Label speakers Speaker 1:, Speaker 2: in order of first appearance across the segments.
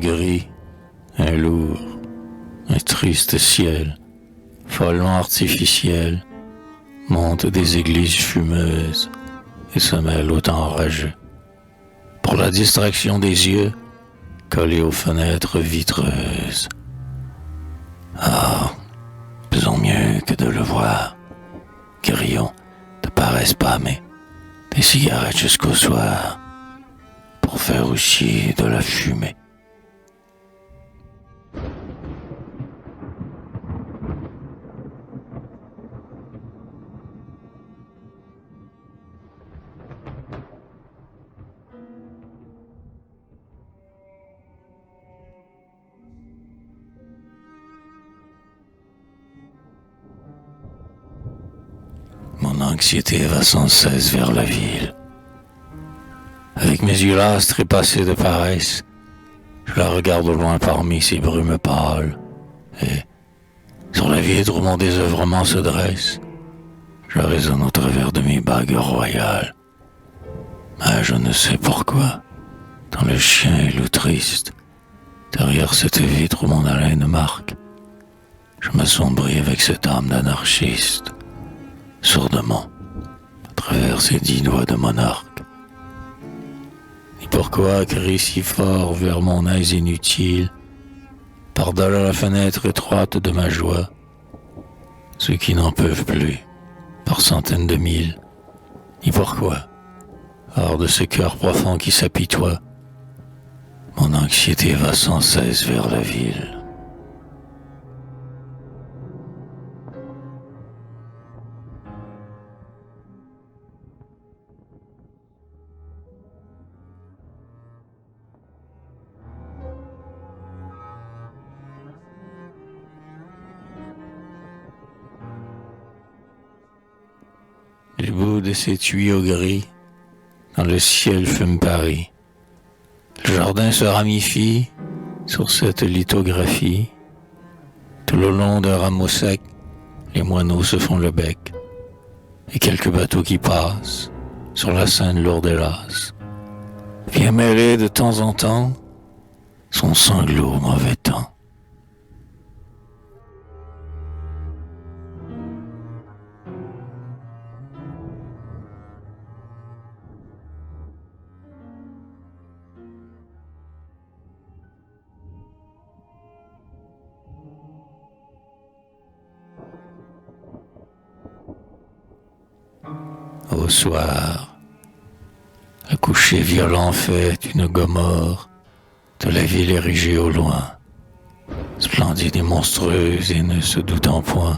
Speaker 1: gris, un lourd, un triste ciel, follement artificiel, montent des églises fumeuses et se mêlent au temps orageux. Pour la distraction des yeux, collés aux fenêtres vitreuses. Ah, faisons mieux que de le voir. Grillons de paresse pâmée, des cigarettes jusqu'au soir, pour faire aussi de la fumée. Mon anxiété va sans cesse vers la ville. Avec mes yeux lastres et passés de paresse, je la regarde au loin parmi ces brumes pâles, et, sur la vitre où mon désœuvrement se dresse, je résonne au travers de mes bagues royales. Mais je ne sais pourquoi, dans le chien et loup triste, derrière cette vitre où mon haleine marque, je m'assombris avec cette âme d'anarchiste, sourdement, à travers ces 10 doigts de monarque. Et pourquoi crier si fort vers mon aise inutile, par-delà la fenêtre étroite de ma joie, ceux qui n'en peuvent plus, par centaines de mille, et pourquoi, hors de ce cœur profond qui s'apitoie, mon anxiété va sans cesse vers la ville. Du bout de ces tuyaux gris, dans le ciel fume Paris. Le jardin se ramifie sur cette lithographie. Tout le long d'un rameau sec, les moineaux se font le bec. Et quelques bateaux qui passent sur la Seine lourde et lasse. Vient mêler de temps en temps son sanglot au mauvais temps. Au soir, le coucher violent fait une gomorre de la ville érigée au loin, splendide et monstrueuse et ne se doutant point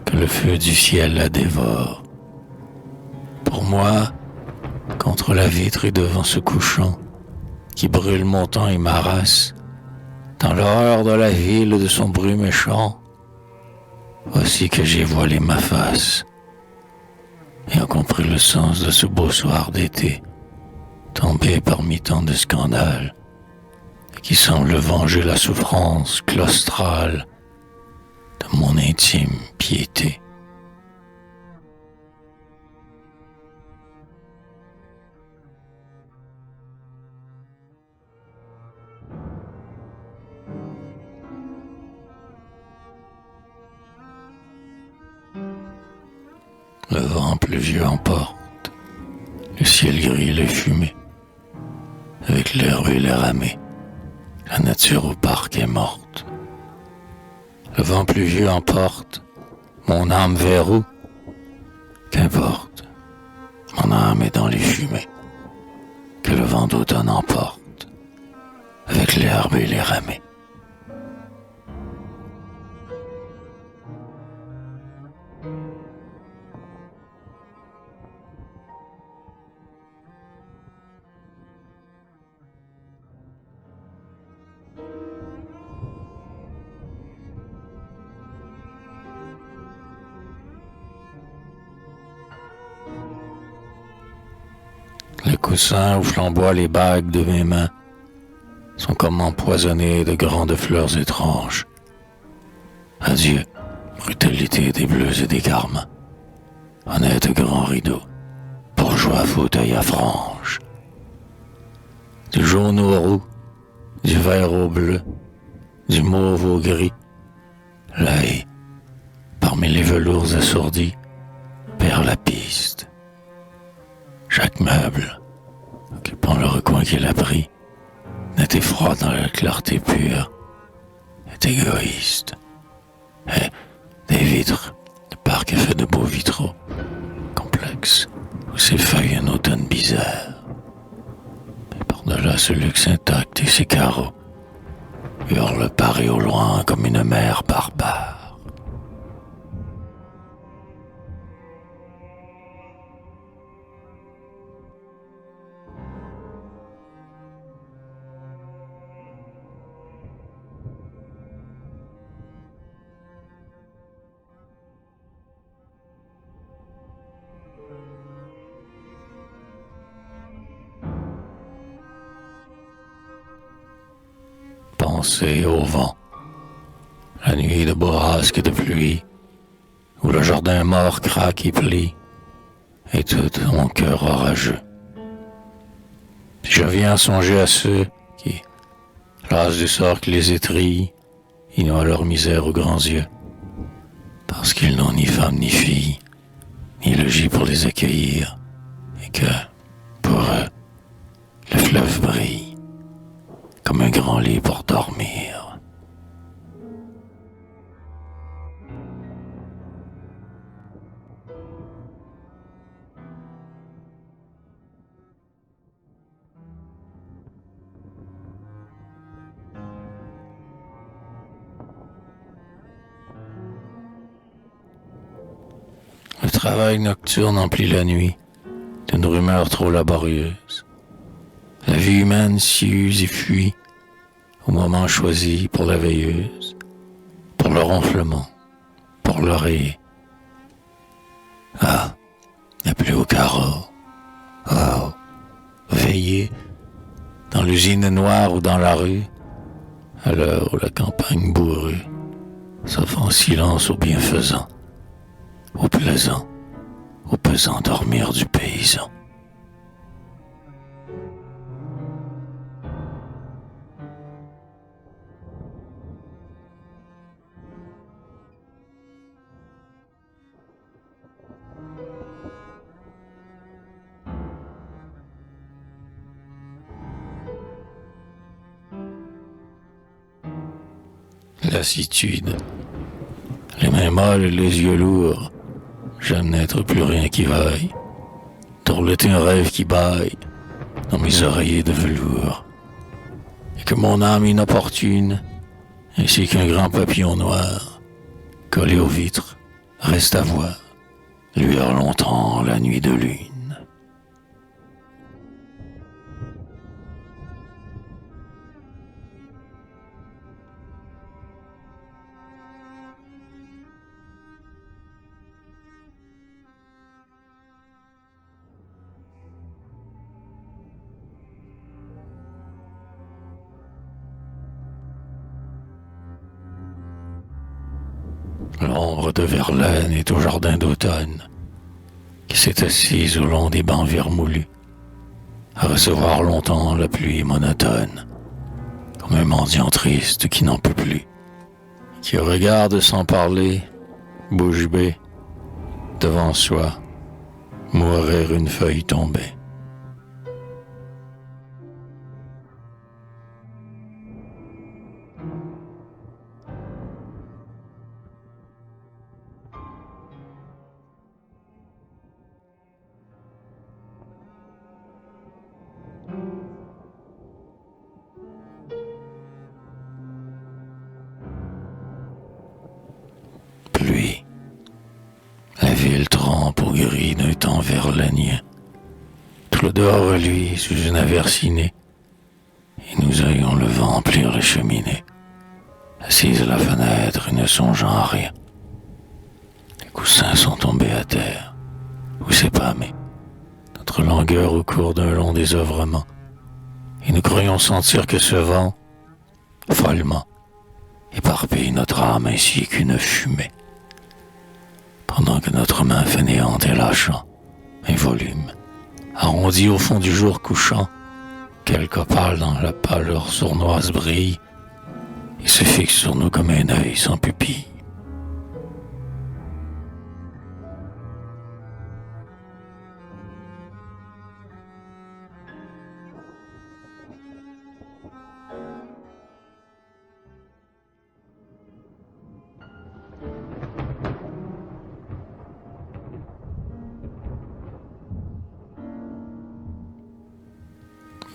Speaker 1: que le feu du ciel la dévore. Pour moi, contre la vitre et devant ce couchant qui brûle mon temps et ma race, dans l'horreur de la ville de son bruit méchant, voici que j'ai voilé ma face et a compris le sens de ce beau soir d'été, tombé parmi tant de scandales, et qui semble venger la souffrance claustrale de mon intime piété. Le vent pluvieux emporte, le ciel gris et le fumé, avec l'herbe et les ramées, la nature au parc est morte. Le vent pluvieux emporte, mon âme vers où? Qu'importe, mon âme est dans les fumées, que le vent d'automne emporte, avec l'herbe et les ramées. Les coussins où flamboient les bagues de mes mains sont comme empoisonnés de grandes fleurs étranges. Adieu, brutalité des bleus et des carmes. Honnête grand rideau, bourgeois fauteuil à franges. Du jaune au roux, du vert au bleu, du mauve au gris. L'œil, parmi les velours assourdis, perd la piste. Chaque meuble, occupant le recoin qu'il a pris, net et froid dans la clarté pure, est égoïste. Et des vitres, le parc est fait de beaux vitraux, complexes, où s'effeuille un automne bizarre. Et par-delà ce luxe intact et ses carreaux, hurle Paris au loin comme une mer barbare. Pensez au vent, la nuit de bourrasque et de pluie, où le jardin mort craque et plie, et tout mon cœur orageux. Je viens songer à ceux qui, las du sort qui les étrille, ignorent leur misère aux grands yeux, parce qu'ils n'ont ni femme ni fille, ni logis pour les accueillir, et que, pour eux, le fleuve brille comme un grand lit pour dormir. Le travail nocturne emplit la nuit d'une rumeur trop laborieuse. La vie humaine s'y use et fuit au moment choisi pour la veilleuse, pour le ronflement, pour l'oreiller. Ah, la pluie au carreau. Oh, veiller dans l'usine noire ou dans la rue, à l'heure où la campagne bourrue s'offre en silence aux bienfaisants, au plaisant, au pesant dormir du paysan. Lassitude, les mains molles et les yeux lourds, j'aime n'être plus rien qui vaille, tourloter un rêve qui baille dans mes oreillers de velours, et que mon âme inopportune, ainsi qu'un grand papillon noir, collé aux vitres, reste à voir, luire longtemps la nuit de lune. L'ombre de Verlaine est au jardin d'automne, qui s'est assise au long des bancs vermoulus, à recevoir longtemps la pluie monotone, comme un mendiant triste qui n'en peut plus, qui regarde sans parler, bouche bée, devant soi, mourir une feuille tombée. Pluie. La ville trempe au gris d'un temps verlagnien. Tout le dehors reluit sous une aversinée, et nous ayons le vent emplir les cheminées, assise à la fenêtre et ne songeant à rien. Les coussins sont tombés à terre, ou s'épâmés, notre langueur au cours d'un long désœuvrement, et nous croyons sentir que ce vent, follement, éparpille notre âme ainsi qu'une fumée, pendant que notre main fainéante et lâchant, un volume, arrondi au fond du jour couchant, quelques opales dans la pâleur sournoise brille et se fixe sur nous comme un œil sans pupille.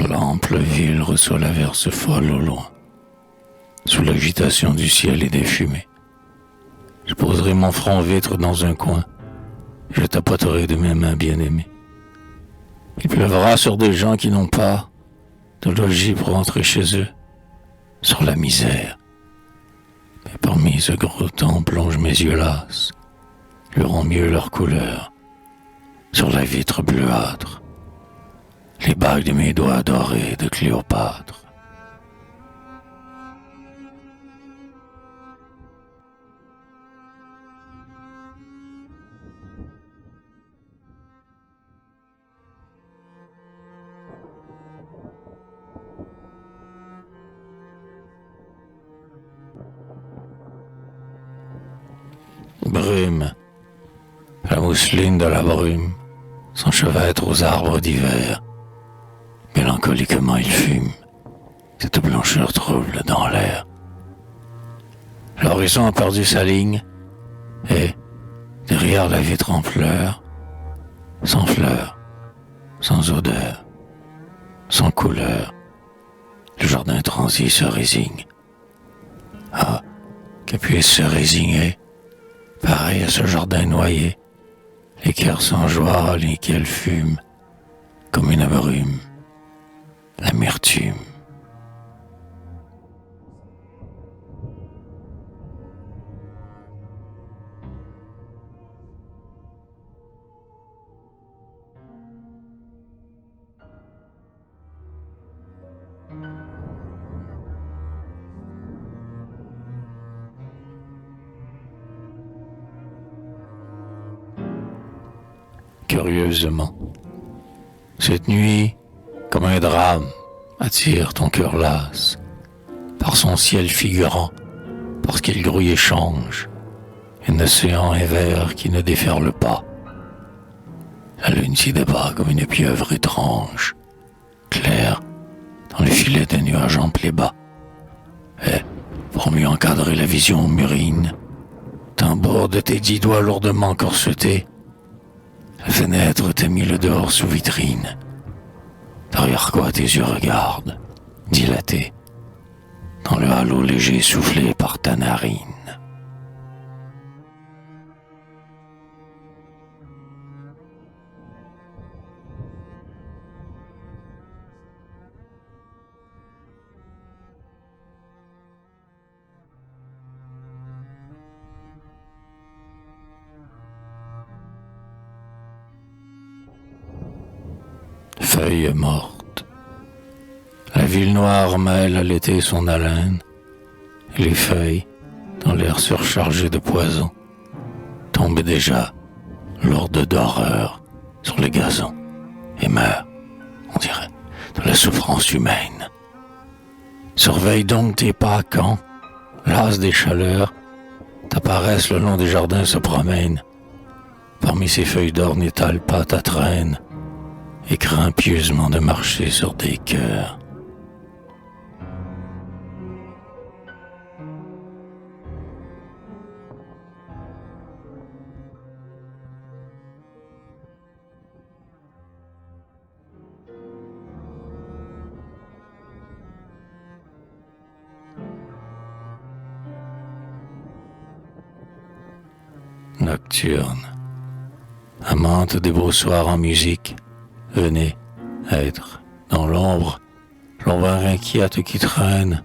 Speaker 1: L'ample ville reçoit l'averse folle au loin, sous l'agitation du ciel et des fumées. Je poserai mon front vitre dans un coin, je tapoterai de mes mains bien-aimées. Il pleuvra sur des gens qui n'ont pas de logis pour rentrer chez eux, sur la misère. Et parmi ce gros temps plonge mes yeux lasses, verront mieux leur couleur, sur la vitre bleuâtre. Les bagues de mes doigts dorés de Cléopâtre. Brume, la mousseline de la brume s'enchevêtre aux arbres d'hiver. Mélancoliquement il fume, cette blancheur trouble dans l'air. L'horizon a perdu sa ligne, et, derrière la vitre en pleurs, sans fleurs, sans odeur, sans couleur, le jardin transi se résigne. Ah, que puisse se résigner, pareil à ce jardin noyé, les cœurs sans joie, lesquels fument, comme une brume. L'amertume. Curieusement, cette nuit, comme un drame, attire ton cœur lasse, par son ciel figurant, parce qu'il grouille et change, un océan et vert qui ne déferle pas. La lune s'y débat comme une pieuvre étrange, claire, dans le filet d'un nuage ample et bas. Et, pour mieux encadrer la vision murine, tambour de tes 10 doigts lourdement corsetés, la fenêtre t'a mis le dehors sous vitrine. Derrière quoi tes yeux regardent, dilatés, dans le halo léger soufflé par ta narine. Feuilles mortes. La ville noire mêle à l'été son haleine, et les feuilles, dans l'air surchargé de poison, tombent déjà, lourdes d'horreur, sur les gazons, et meurent, on dirait, de la souffrance humaine. Surveille donc tes pas quand, las des chaleurs, ta paresse le long des jardins se promène. Parmi ces feuilles d'or n'étale pas ta traîne, et crains pieusement de marcher sur des cœurs. Nocturne, amante des beaux soirs en musique, venez être dans l'ombre inquiète qui traîne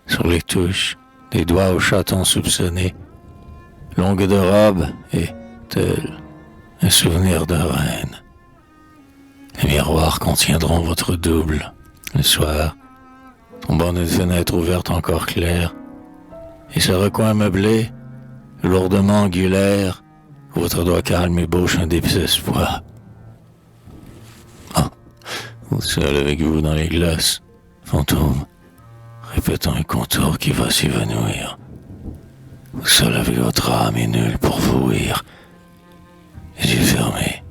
Speaker 1: sur les touches des doigts aux chatons soupçonnés, longue de robe et tel un souvenir de reine. Les miroirs contiendront votre double le soir, tombant d'une fenêtre ouverte encore claire, et ce recoin meublé, lourdement angulaire, où votre doigt calme ébauche un désespoir. Ah, ou seul avec vous dans les glaces, fantôme, répétant un contour qui va s'évanouir, ou seul avec votre âme et nul pour vous rire, les yeux fermés,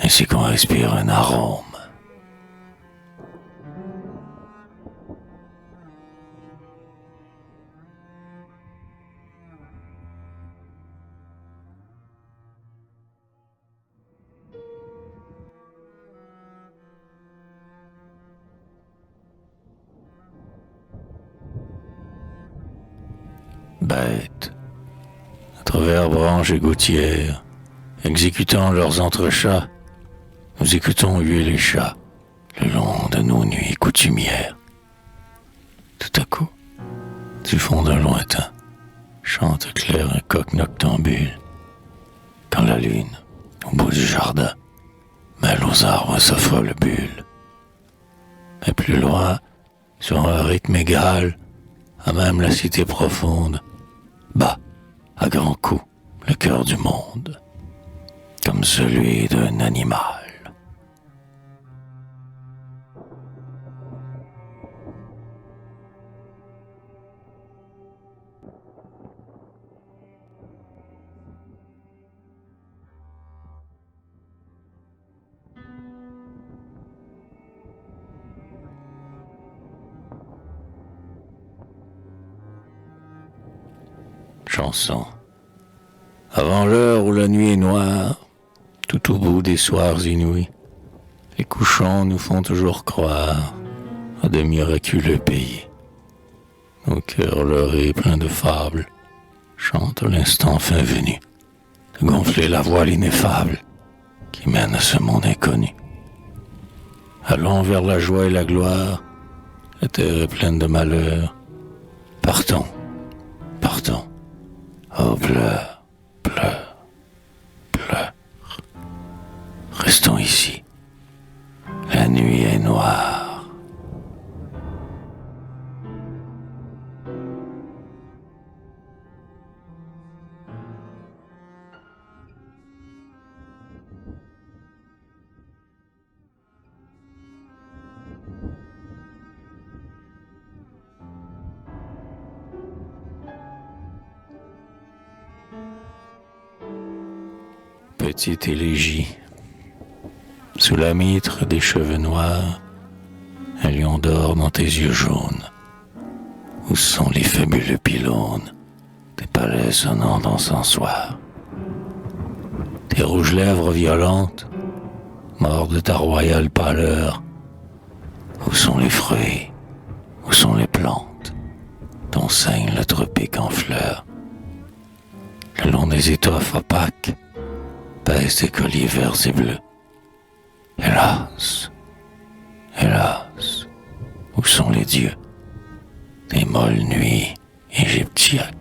Speaker 1: ainsi qu'on respire un arôme. Bêtes, à travers branches et gouttières, exécutant leurs entrechats, nous écoutons huer les chats le long de nos nuits coutumières. Tout à coup, du fond d'un lointain, chante clair un coq noctambule, quand la lune, au bout du jardin, mêle aux arbres sa folle bulle. Mais plus loin, sur un rythme égal, à même la cité profonde, bat à grands coups le cœur du monde, comme celui d'un animal. Chanson. Avant l'heure où la nuit est noire, tout au bout des soirs inouïs, les couchants nous font toujours croire à de miraculeux pays. Nos cœurs leurrés pleins de fables chantent l'instant fin venu de gonfler la voile ineffable qui mène à ce monde inconnu. Allons vers la joie et la gloire, la terre est pleine de malheur. Partons, partons. Oh, pleure, pleure, pleure. Restons ici. La nuit est noire. Petite élégie. Sous la mitre des cheveux noirs, un lion dort dans tes yeux jaunes. Où sont les fabuleux pylônes des palais sonnant d'encensoir? Tes rouges lèvres violentes, morts de ta royale pâleur. Où sont les fruits? Où sont les plantes dont saigne le tropique en fleurs? Le long des étoffes opaques pèsent tes colliers verts et bleus. Hélas, hélas, où sont les dieux des molles nuits égyptiaques?